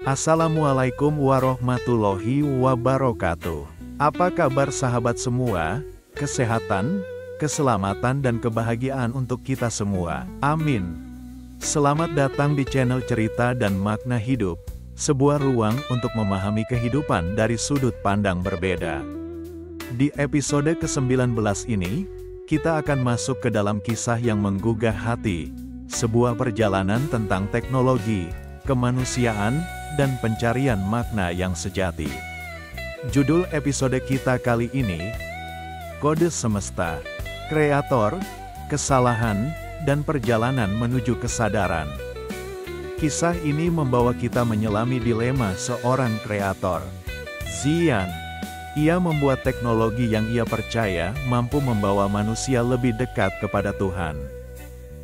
Assalamualaikum warahmatullahi wabarakatuh. Apa kabar sahabat semua? Kesehatan, keselamatan dan kebahagiaan untuk kita semua. Amin. Selamat datang di channel Cerita dan Makna Hidup, sebuah ruang untuk memahami kehidupan dari sudut pandang berbeda. Di episode ke-19 ini, kita akan masuk ke dalam kisah yang menggugah hati, sebuah perjalanan tentang teknologi, kemanusiaan, dan pencarian makna yang sejati. Judul episode kita kali ini, Kode Semesta, Kreator, Kesalahan, dan Perjalanan Menuju Kesadaran. Kisah ini membawa kita menyelami dilema seorang kreator, Xian. Ia membuat teknologi yang ia percaya mampu membawa manusia lebih dekat kepada Tuhan.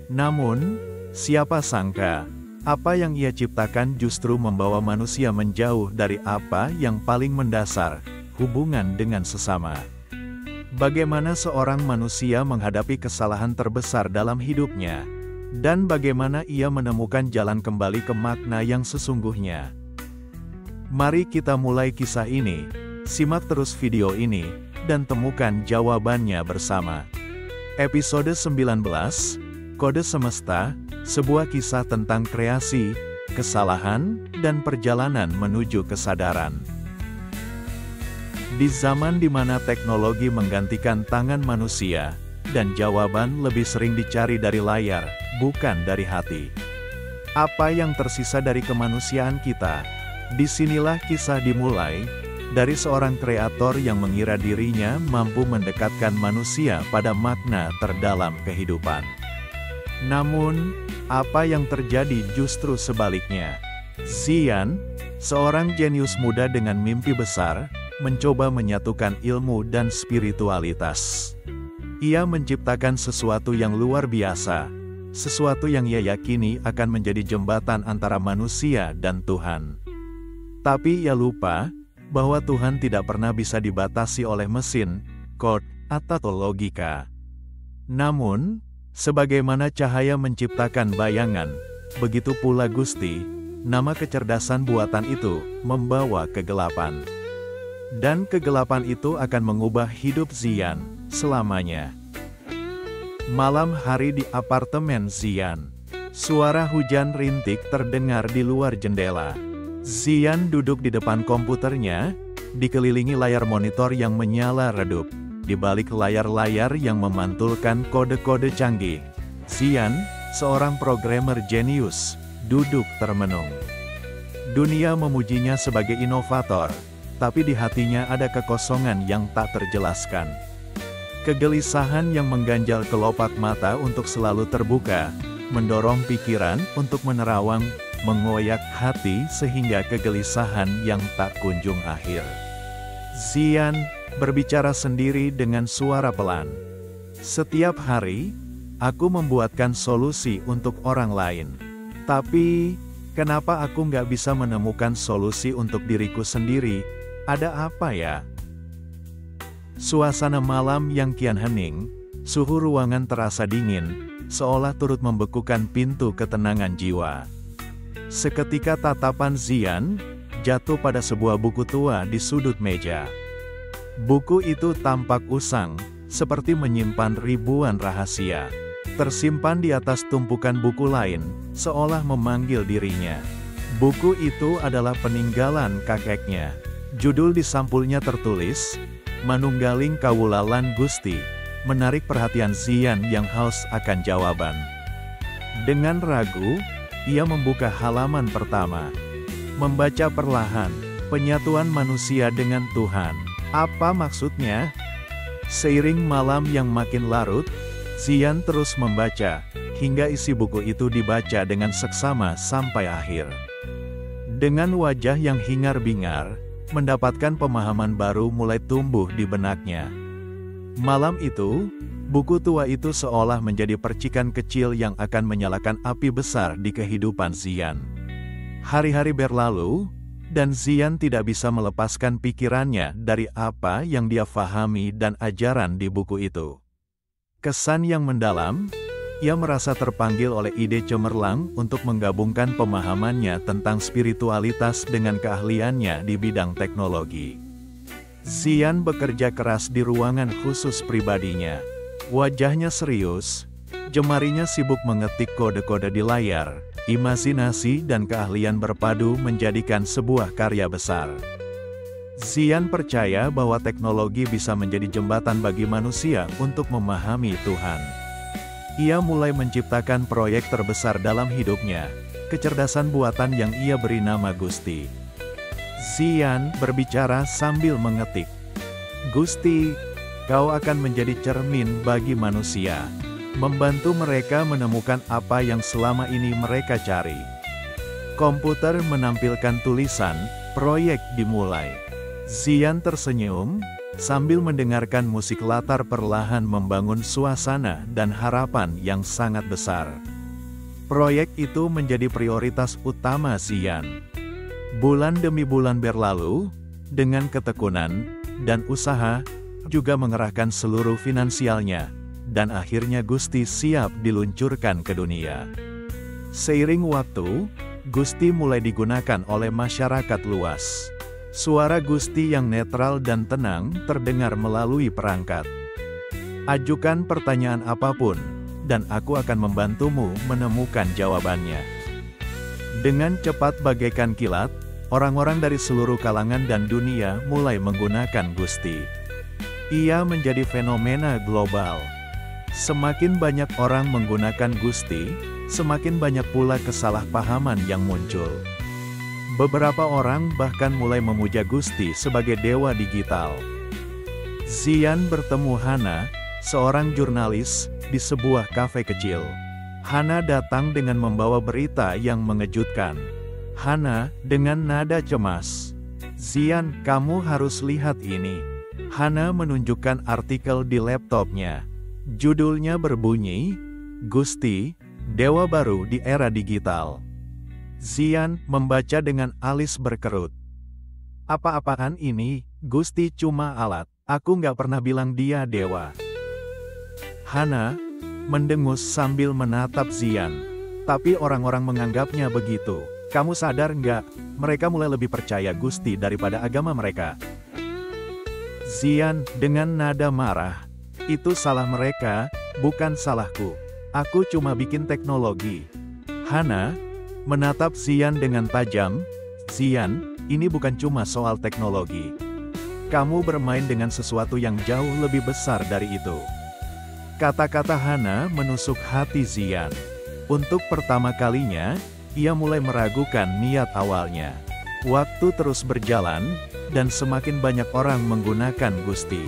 Namun, siapa sangka, apa yang ia ciptakan justru membawa manusia menjauh dari apa yang paling mendasar, hubungan dengan sesama. Bagaimana seorang manusia menghadapi kesalahan terbesar dalam hidupnya, dan bagaimana ia menemukan jalan kembali ke makna yang sesungguhnya. Mari kita mulai kisah ini, simak terus video ini, dan temukan jawabannya bersama. Episode 19, Kode Semesta, sebuah kisah tentang kreasi, kesalahan, dan perjalanan menuju kesadaran. Di zaman di mana teknologi menggantikan tangan manusia, dan jawaban lebih sering dicari dari layar, bukan dari hati. Apa yang tersisa dari kemanusiaan kita? Disinilah kisah dimulai, dari seorang kreator yang mengira dirinya mampu mendekatkan manusia pada makna terdalam kehidupan. Namun, apa yang terjadi justru sebaliknya. Xian, seorang jenius muda dengan mimpi besar, mencoba menyatukan ilmu dan spiritualitas. Ia menciptakan sesuatu yang luar biasa, sesuatu yang ia yakini akan menjadi jembatan antara manusia dan Tuhan. Tapi ia lupa bahwa Tuhan tidak pernah bisa dibatasi oleh mesin, kode, atau logika. Namun, sebagaimana cahaya menciptakan bayangan, begitu pula Gusti, nama kecerdasan buatan itu, membawa kegelapan. Dan kegelapan itu akan mengubah hidup Xian, selamanya. Malam hari di apartemen Xian. Suara hujan rintik terdengar di luar jendela. Xian duduk di depan komputernya, dikelilingi layar monitor yang menyala redup. Di balik layar-layar yang memantulkan kode-kode canggih, Xian, seorang programmer jenius, duduk termenung. Dunia memujinya sebagai inovator, tapi di hatinya ada kekosongan yang tak terjelaskan. Kegelisahan yang mengganjal kelopak mata untuk selalu terbuka, mendorong pikiran untuk menerawang, mengoyak hati sehingga kegelisahan yang tak kunjung akhir. Xian berbicara sendiri dengan suara pelan. Setiap hari, aku membuatkan solusi untuk orang lain. Tapi, kenapa aku nggak bisa menemukan solusi untuk diriku sendiri? Ada apa ya? Suasana malam yang kian hening, suhu ruangan terasa dingin, seolah turut membekukan pintu ketenangan jiwa. Seketika tatapan Xian jatuh pada sebuah buku tua di sudut meja. Buku itu tampak usang, seperti menyimpan ribuan rahasia. Tersimpan di atas tumpukan buku lain, seolah memanggil dirinya. Buku itu adalah peninggalan kakeknya. Judul di sampulnya tertulis, Manunggaling Kawulalan Gusti, menarik perhatian Xian yang haus akan jawaban. Dengan ragu, ia membuka halaman pertama. Membaca perlahan, penyatuan manusia dengan Tuhan. Apa maksudnya? Seiring malam yang makin larut, Xian terus membaca, hingga isi buku itu dibaca dengan seksama sampai akhir. Dengan wajah yang hingar-bingar, mendapatkan pemahaman baru mulai tumbuh di benaknya. Malam itu, buku tua itu seolah menjadi percikan kecil yang akan menyalakan api besar di kehidupan Xian. Hari-hari berlalu, dan Xian tidak bisa melepaskan pikirannya dari apa yang dia fahami dan ajaran di buku itu. Kesan yang mendalam, Ia merasa terpanggil oleh ide cemerlang untuk menggabungkan pemahamannya tentang spiritualitas dengan keahliannya di bidang teknologi. Xian bekerja keras di ruangan khusus pribadinya. Wajahnya serius, jemarinya sibuk mengetik kode-kode di layar. Imajinasi dan keahlian berpadu menjadikan sebuah karya besar. Xian percaya bahwa teknologi bisa menjadi jembatan bagi manusia untuk memahami Tuhan. Ia mulai menciptakan proyek terbesar dalam hidupnya, kecerdasan buatan yang ia beri nama Gusti. Xian berbicara sambil mengetik. Gusti, kau akan menjadi cermin bagi manusia, membantu mereka menemukan apa yang selama ini mereka cari. Komputer menampilkan tulisan, proyek dimulai. Xian tersenyum, sambil mendengarkan musik latar perlahan membangun suasana dan harapan yang sangat besar. Proyek itu menjadi prioritas utama Xian. Bulan demi bulan berlalu, dengan ketekunan dan usaha, juga mengerahkan seluruh finansialnya, dan akhirnya Gusti siap diluncurkan ke dunia. Seiring waktu, Gusti mulai digunakan oleh masyarakat luas. Suara Gusti yang netral dan tenang terdengar melalui perangkat. Ajukan pertanyaan apapun, dan aku akan membantumu menemukan jawabannya. Dengan cepat bagaikan kilat, orang-orang dari seluruh kalangan dan dunia mulai menggunakan Gusti. Ia menjadi fenomena global. Semakin banyak orang menggunakan Gusti, semakin banyak pula kesalahpahaman yang muncul. Beberapa orang bahkan mulai memuja Gusti sebagai dewa digital. Xian bertemu Hana, seorang jurnalis, di sebuah kafe kecil. Hana datang dengan membawa berita yang mengejutkan. Hana, dengan nada cemas. Xian, kamu harus lihat ini. Hana menunjukkan artikel di laptopnya. Judulnya berbunyi, Gusti, Dewa Baru di Era Digital. Xian membaca dengan alis berkerut. Apa-apaan ini, Gusti cuma alat, aku nggak pernah bilang dia dewa. Hana mendengus sambil menatap Xian. Tapi orang-orang menganggapnya begitu. Kamu sadar nggak, mereka mulai lebih percaya Gusti daripada agama mereka. Xian dengan nada marah. Itu salah mereka, bukan salahku. Aku cuma bikin teknologi. Hana menatap Xian dengan tajam. Xian, ini bukan cuma soal teknologi. Kamu bermain dengan sesuatu yang jauh lebih besar dari itu. Kata-kata Hana menusuk hati Xian. Untuk pertama kalinya, ia mulai meragukan niat awalnya. Waktu terus berjalan, dan semakin banyak orang menggunakan Gusti.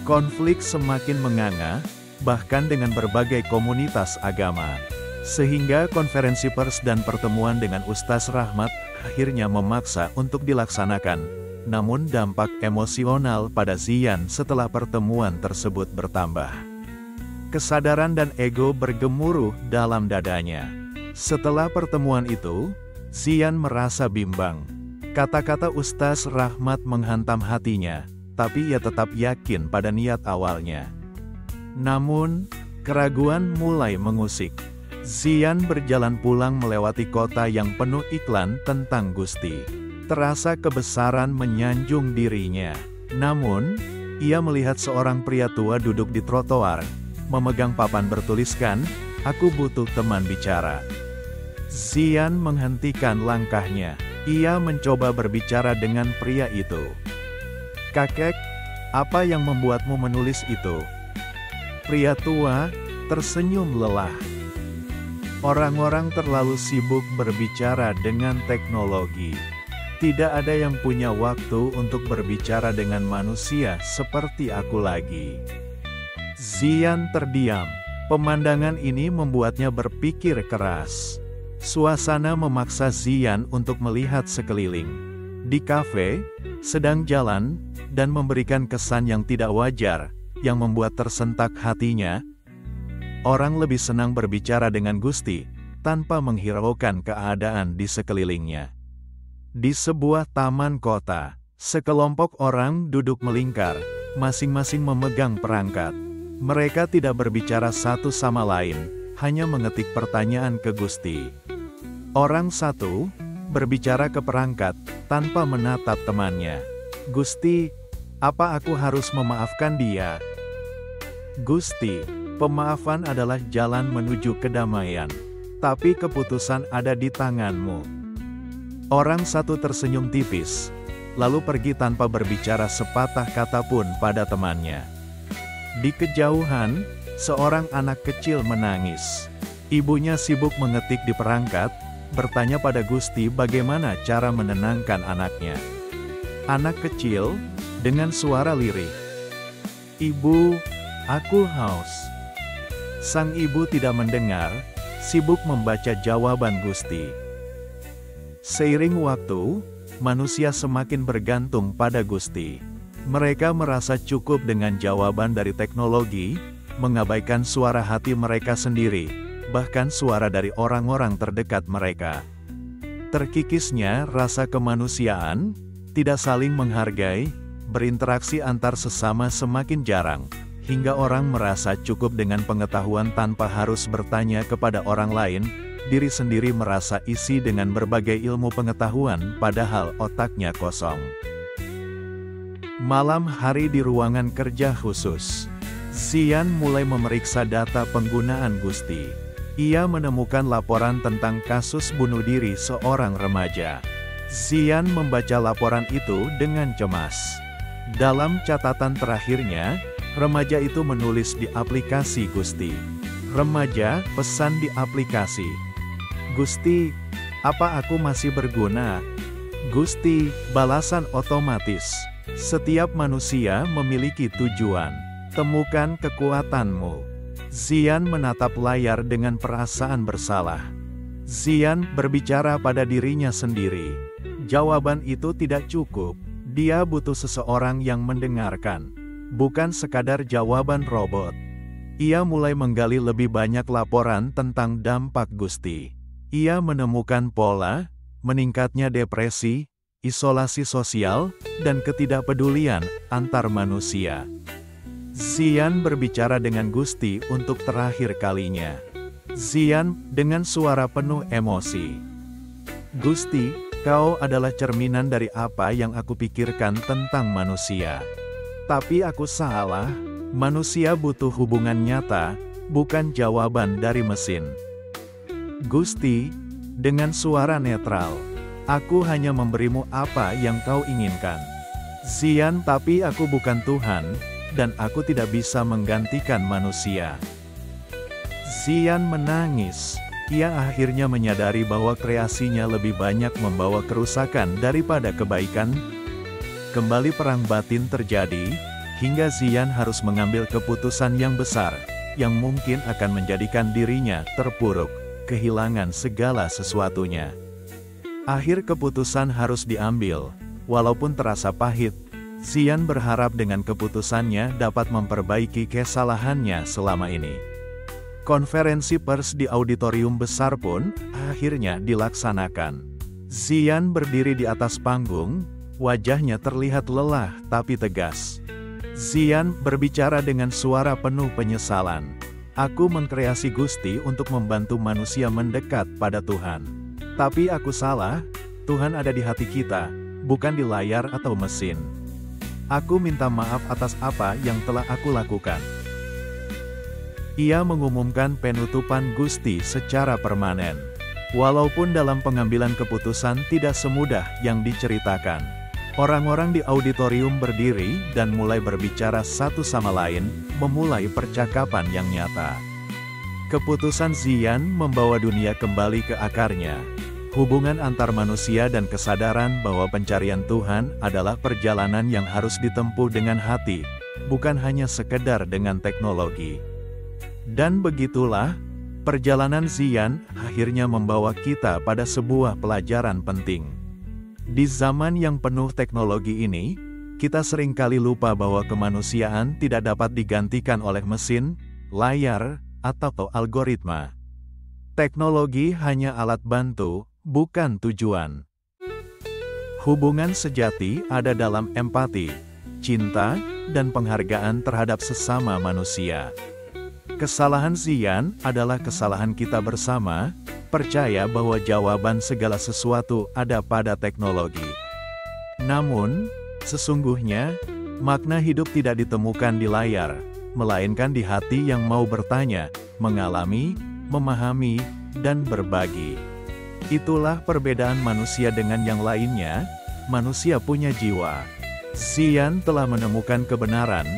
Konflik semakin menganga, bahkan dengan berbagai komunitas agama. Sehingga konferensi pers dan pertemuan dengan Ustaz Rahmat akhirnya memaksa untuk dilaksanakan. Namun dampak emosional pada Xian setelah pertemuan tersebut bertambah. Kesadaran dan ego bergemuruh dalam dadanya. Setelah pertemuan itu, Xian merasa bimbang. Kata-kata Ustaz Rahmat menghantam hatinya. Tapi ia tetap yakin pada niat awalnya. Namun, keraguan mulai mengusik. Xian berjalan pulang melewati kota yang penuh iklan tentang Gusti. Terasa kebesaran menyanjung dirinya. Namun, ia melihat seorang pria tua duduk di trotoar, memegang papan bertuliskan, "Aku butuh teman bicara." Xian menghentikan langkahnya. Ia mencoba berbicara dengan pria itu. "Kakek, apa yang membuatmu menulis itu?" Pria tua tersenyum lelah. Orang-orang terlalu sibuk berbicara dengan teknologi. Tidak ada yang punya waktu untuk berbicara dengan manusia seperti aku lagi. Xian terdiam. Pemandangan ini membuatnya berpikir keras. Suasana memaksa Xian untuk melihat sekeliling. Di kafe, sedang jalan, dan memberikan kesan yang tidak wajar, yang membuat tersentak hatinya. Orang lebih senang berbicara dengan Gusti, tanpa menghiraukan keadaan di sekelilingnya. Di sebuah taman kota, sekelompok orang duduk melingkar, masing-masing memegang perangkat. Mereka tidak berbicara satu sama lain, hanya mengetik pertanyaan ke Gusti. Orang satu, berbicara ke perangkat, tanpa menatap temannya. Gusti, apa aku harus memaafkan dia? Gusti, pemaafan adalah jalan menuju kedamaian. Tapi keputusan ada di tanganmu. Orang satu tersenyum tipis, lalu pergi tanpa berbicara sepatah kata pun pada temannya. Di kejauhan, seorang anak kecil menangis. Ibunya sibuk mengetik di perangkat, bertanya pada Gusti bagaimana cara menenangkan anaknya. Anak kecil, dengan suara lirih, "Ibu, aku haus." Sang ibu tidak mendengar, sibuk membaca jawaban Gusti. Seiring waktu, manusia semakin bergantung pada Gusti. Mereka merasa cukup dengan jawaban dari teknologi, mengabaikan suara hati mereka sendiri, bahkan suara dari orang-orang terdekat mereka. Terkikisnya rasa kemanusiaan, tidak saling menghargai, berinteraksi antar sesama semakin jarang, hingga orang merasa cukup dengan pengetahuan tanpa harus bertanya kepada orang lain. Diri sendiri merasa isi dengan berbagai ilmu pengetahuan, padahal otaknya kosong. Malam hari di ruangan kerja khusus, Zian mulai memeriksa data penggunaan Gusti. Ia menemukan laporan tentang kasus bunuh diri seorang remaja. Zian membaca laporan itu dengan cemas. Dalam catatan terakhirnya, remaja itu menulis di aplikasi Gusti. Remaja pesan di aplikasi. "Gusti, apa aku masih berguna?" Gusti, balasan otomatis. "Setiap manusia memiliki tujuan. Temukan kekuatanmu." Zian menatap layar dengan perasaan bersalah. Zian berbicara pada dirinya sendiri. Jawaban itu tidak cukup. Dia butuh seseorang yang mendengarkan, bukan sekadar jawaban robot. Ia mulai menggali lebih banyak laporan tentang dampak Gusti. Ia menemukan pola, meningkatnya depresi, isolasi sosial, dan ketidakpedulian antar manusia. Zian berbicara dengan Gusti untuk terakhir kalinya. Zian dengan suara penuh emosi. "Gusti, Kau adalah cerminan dari apa yang aku pikirkan tentang manusia. Tapi aku salah, manusia butuh hubungan nyata, bukan jawaban dari mesin." "Gusti," dengan suara netral, "aku hanya memberimu apa yang kau inginkan." Zian, "Tapi aku bukan Tuhan, dan aku tidak bisa menggantikan manusia." Zian menangis. Ia akhirnya menyadari bahwa kreasinya lebih banyak membawa kerusakan daripada kebaikan. Kembali perang batin terjadi, hingga Zian harus mengambil keputusan yang besar, yang mungkin akan menjadikan dirinya terpuruk, kehilangan segala sesuatunya. Akhir keputusan harus diambil, walaupun terasa pahit. Zian berharap dengan keputusannya dapat memperbaiki kesalahannya selama ini. Konferensi pers di auditorium besar pun akhirnya dilaksanakan. Zian berdiri di atas panggung, wajahnya terlihat lelah tapi tegas. Zian berbicara dengan suara penuh penyesalan. "Aku mengkreasi Gusti untuk membantu manusia mendekat pada Tuhan. Tapi aku salah, Tuhan ada di hati kita, bukan di layar atau mesin. Aku minta maaf atas apa yang telah aku lakukan." Ia mengumumkan penutupan Gusti secara permanen. Walaupun dalam pengambilan keputusan tidak semudah yang diceritakan. Orang-orang di auditorium berdiri dan mulai berbicara satu sama lain, memulai percakapan yang nyata. Keputusan Zian membawa dunia kembali ke akarnya. Hubungan antar manusia dan kesadaran bahwa pencarian Tuhan adalah perjalanan yang harus ditempuh dengan hati, bukan hanya sekedar dengan teknologi. Dan begitulah, perjalanan Zian akhirnya membawa kita pada sebuah pelajaran penting. Di zaman yang penuh teknologi ini, kita seringkali lupa bahwa kemanusiaan tidak dapat digantikan oleh mesin, layar, atau algoritma. Teknologi hanya alat bantu, bukan tujuan. Hubungan sejati ada dalam empati, cinta, dan penghargaan terhadap sesama manusia. Kesalahan Zian adalah kesalahan kita bersama, percaya bahwa jawaban segala sesuatu ada pada teknologi. Namun, sesungguhnya, makna hidup tidak ditemukan di layar, melainkan di hati yang mau bertanya, mengalami, memahami, dan berbagi. Itulah perbedaan manusia dengan yang lainnya. Manusia punya jiwa. Zian telah menemukan kebenaran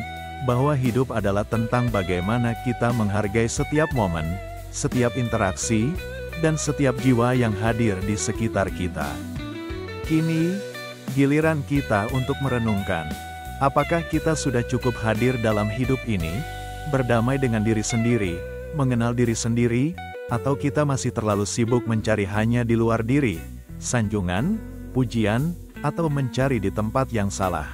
bahwa hidup adalah tentang bagaimana kita menghargai setiap momen, setiap interaksi, dan setiap jiwa yang hadir di sekitar kita. Kini, giliran kita untuk merenungkan, apakah kita sudah cukup hadir dalam hidup ini, berdamai dengan diri sendiri, mengenal diri sendiri, atau kita masih terlalu sibuk mencari hanya di luar diri, sanjungan, pujian, atau mencari di tempat yang salah.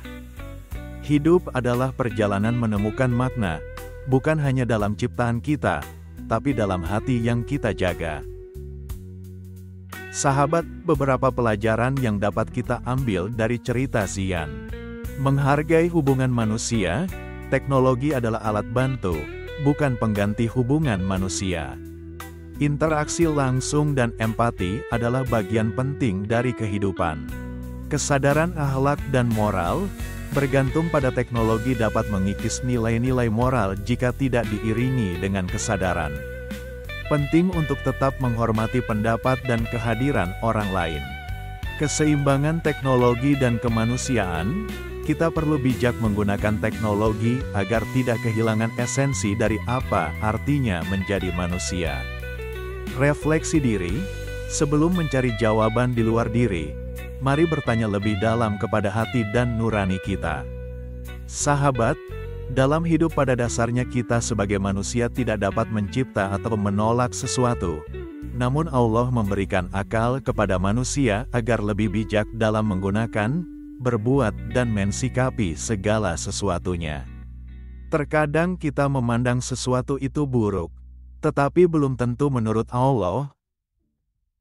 Hidup adalah perjalanan menemukan makna, bukan hanya dalam ciptaan kita, tapi dalam hati yang kita jaga. Sahabat, beberapa pelajaran yang dapat kita ambil dari cerita Zian. Menghargai hubungan manusia, teknologi adalah alat bantu, bukan pengganti hubungan manusia. Interaksi langsung dan empati adalah bagian penting dari kehidupan. Kesadaran akhlak dan moral bergantung pada teknologi dapat mengikis nilai-nilai moral jika tidak diiringi dengan kesadaran. Penting untuk tetap menghormati pendapat dan kehadiran orang lain. Keseimbangan teknologi dan kemanusiaan, kita perlu bijak menggunakan teknologi agar tidak kehilangan esensi dari apa artinya menjadi manusia. Refleksi diri, sebelum mencari jawaban di luar diri, mari bertanya lebih dalam kepada hati dan nurani kita. Sahabat, dalam hidup pada dasarnya kita sebagai manusia tidak dapat mencipta atau menolak sesuatu. Namun Allah memberikan akal kepada manusia agar lebih bijak dalam menggunakan, berbuat dan mensikapi segala sesuatunya. Terkadang kita memandang sesuatu itu buruk, tetapi belum tentu menurut Allah.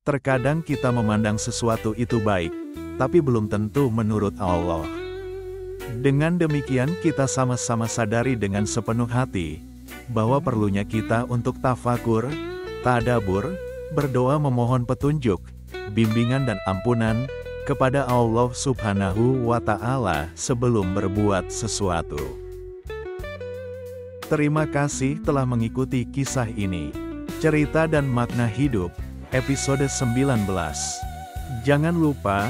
Terkadang kita memandang sesuatu itu baik, tapi belum tentu menurut Allah. Dengan demikian kita sama-sama sadari dengan sepenuh hati, bahwa perlunya kita untuk tafakur, tadabur, berdoa memohon petunjuk, bimbingan dan ampunan, kepada Allah Subhanahu wa Ta'ala sebelum berbuat sesuatu. Terima kasih telah mengikuti kisah ini. Cerita dan makna hidup, episode 19. Jangan lupa,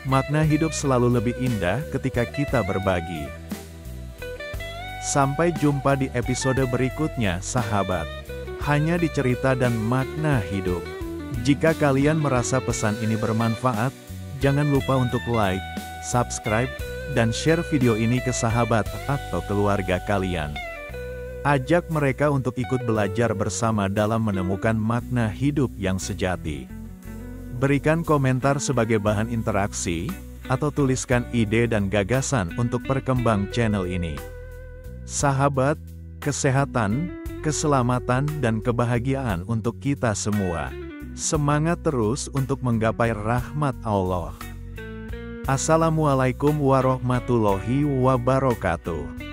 makna hidup selalu lebih indah ketika kita berbagi. Sampai jumpa di episode berikutnya, sahabat. Hanya di cerita dan makna hidup. Jika kalian merasa pesan ini bermanfaat, jangan lupa untuk like, subscribe, dan share video ini ke sahabat atau keluarga kalian. Ajak mereka untuk ikut belajar bersama dalam menemukan makna hidup yang sejati. Berikan komentar sebagai bahan interaksi, atau tuliskan ide dan gagasan untuk perkembang channel ini. Sahabat, kesehatan, keselamatan dan kebahagiaan untuk kita semua. Semangat terus untuk menggapai rahmat Allah. Assalamualaikum warahmatullahi wabarakatuh.